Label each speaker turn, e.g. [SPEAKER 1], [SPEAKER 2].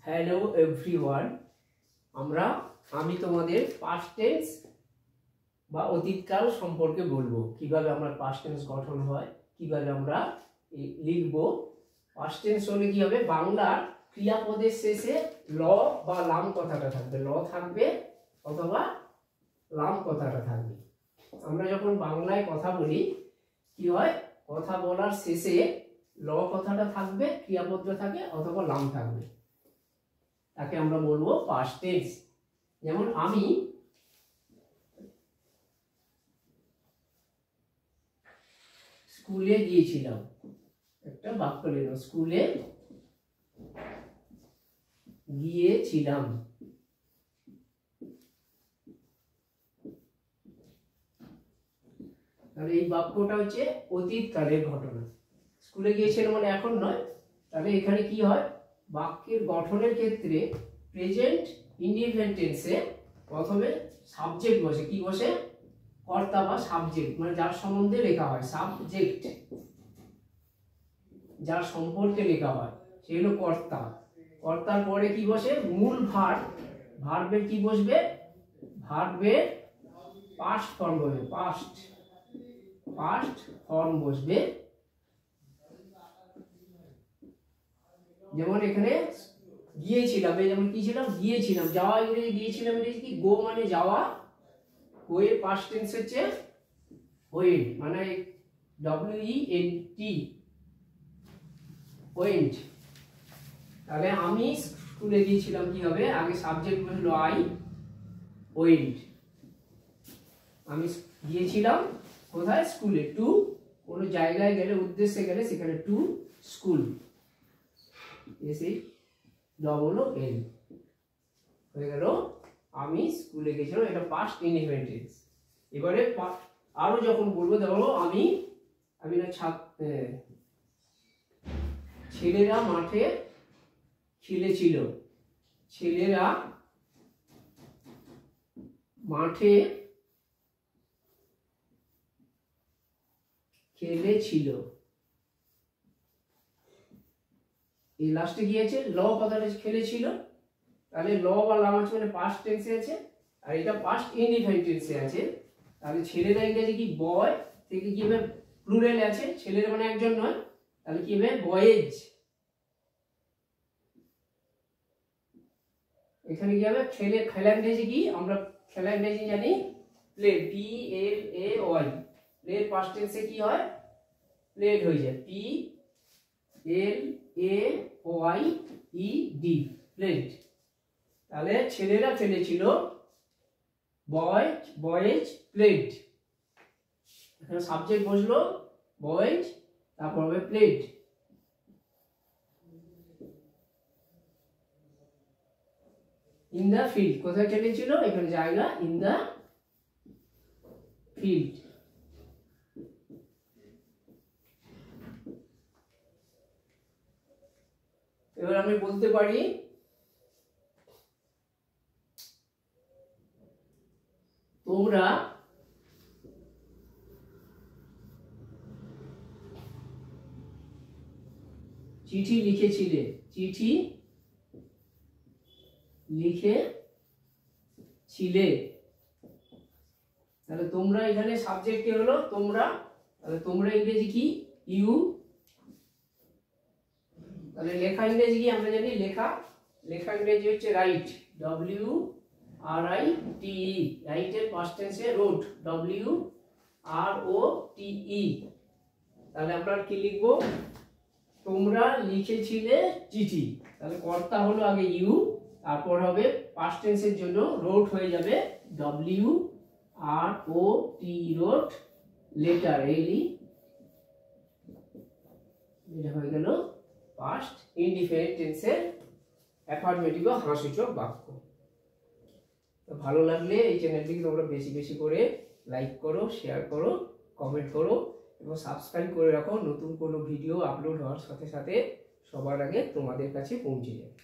[SPEAKER 1] Hello everyone, আমি তোমাদের past tense বা অতীতকাল সম্পর্কে বলবো। কিভাবে আমরা পাস্ট টেন্স গঠন হয়, কিভাবে আমরা লিখব। পাস্ট টেন্স হলে কি হবে, বাংলার ক্রিয়াপদের শেষে ল বা লাম কথাটা থাকবে, ল থাকবে অথবা লাম কথাটা থাকবে। আমরা যখন বাংলায় কথা বলি কি হয়, কথা বলার শেষে ল কথাটা থাকবে, ক্রিয়াপদটা থাকে অথবা লাম থাকবে, তাকে আমরা বলবো পাস্ট টেন্স। যেমন আমি স্কুলে গিয়েছিলাম, একটা বাক্য লিখলাম, স্কুলে গিয়েছিলাম। তাহলে এই বাক্যটা হচ্ছে অতীতকালের ঘটনা। স্কুলে গিয়েছিলাম মানে এখন নয়। তাহলে এখানে কি হয়, বাক্যের গঠনের ক্ষেত্রে প্রেজেন্ট ইনডিফিনিট টেন্সে প্রথমে সাবজেক্ট বসে। কি বসে? কর্তা বা সাবজেক্ট, মানে যার সম্বন্ধে লেখা হয়, সাবজেক্ট যার সম্পর্কে লেখা হয় সে হলো কর্তা। কর্তার পরে কি বসে? মূল ভার্ব। ভার্বের কি বসবে? ভার্বের পাস্ট ফর্ম বসবে, পাস্ট ফর্ম বসবে। যেমন এখানে গিয়েছিলাম, এই যেমন কি ছিলাম, গিয়েছিলাম। যাওয়া ইংরেজি গিয়েছিলাম ইংরেজি কি? গো মানে যাওয়া, গো এর পাস্ট টেন্স হচ্ছে ওয়েন্ট, মানে WENT, ওয়েন্ট। তাহলে আমি স্কুলে গিয়েছিলাম কি হবে, আগে সাবজেক্ট বসলো আই, ওয়েন্ট। আমি গিয়েছিলাম কোথায়? স্কুলে। টু কোনো জায়গায় গেলে, উদ্দেশ্যে গেলে, সেখানে টু স্কুল, এসে WN হয়ে গেল আমি স্কুলে গেছিলাম। এটা পাস্ট ইনডিফিনিট টেন্স। এবারে আরো যখন বলবো, দেখো আমি না ছেলেরা মাঠে খেলেছিল, ছেলেরা মাঠে খেলেছিল। এই লাস্টে কি আছে? ল কথাটা খেলেছিল। তাহলে ল বা লাম আছে মানে পাস্ট টেন্সে আছে, আর এটা পাস্ট ইনডিফিনিট টেন্সে আছে। তাহলে ছেলেরা ইংরেজি কি? বয় থেকে কি হবে? প্লুরাল আছে, ছেলেরা মানে একজন নয়, তাহলে কি হবে? বয়েজ। এখানে কি হবে? খেলা ইংরেজি কি? আমরা খেলা ইংরেজি জানি প্লে, PLAY। প্লের পাস্ট টেন্সে কি হয়? প্লেড হয়ে যায়, PLAYED, প্লেড। তাহলে ছেলেরা খেলেছিল, বয়েজ প্লেড। এখানে সাবজেক্ট বসলো বয়েজ, তারপর হবে প্লেড। ইন দা ফিল্ড, কোথায় খেলেছিল? এখানে জায়গা, ইন দা ফিল্ড। এবার আমি বলতে পারি তোমরা চিঠি লিখেছিলে, চিঠি লিখেছিলে। তাহলে তোমরা, এখানে সাবজেক্ট কি হলো? তোমরা। তাহলে তোমরা ইংরেজি কি? ইউ। তাহলে লেখা ইংরেজি কি? আমরা জানি লেখা ইংরেজি হচ্ছে রাইট, WRITE। রাইটের পাস্ট টেন্সে রোট, WROTE। তাহলে আমরা কি লিখবো? তোমরা লিখেছিলে চিঠি। তাহলে কর্তা হলো আগে ইউ, তারপর হবে পাস্ট টেন্সের জন্য রোট হয়ে যাবে WROT, রোট। লেটার LE, এটা হয়ে গেল পাস্ট ইনডিফিনিট টেন্সের অ্যাফার্মেটিভ বা হ্রাসসূচক বাক্য। তো ভালো লাগলে এই চ্যানেলটিকে তোমরা বেশি বেশি করে লাইক করো, শেয়ার করো, কমেন্ট করো এবং সাবস্ক্রাইব করে রাখো। নতুন কোনো ভিডিও আপলোড হওয়ার সাথে সাথে সবার আগে তোমাদের কাছে পৌঁছে যাবে।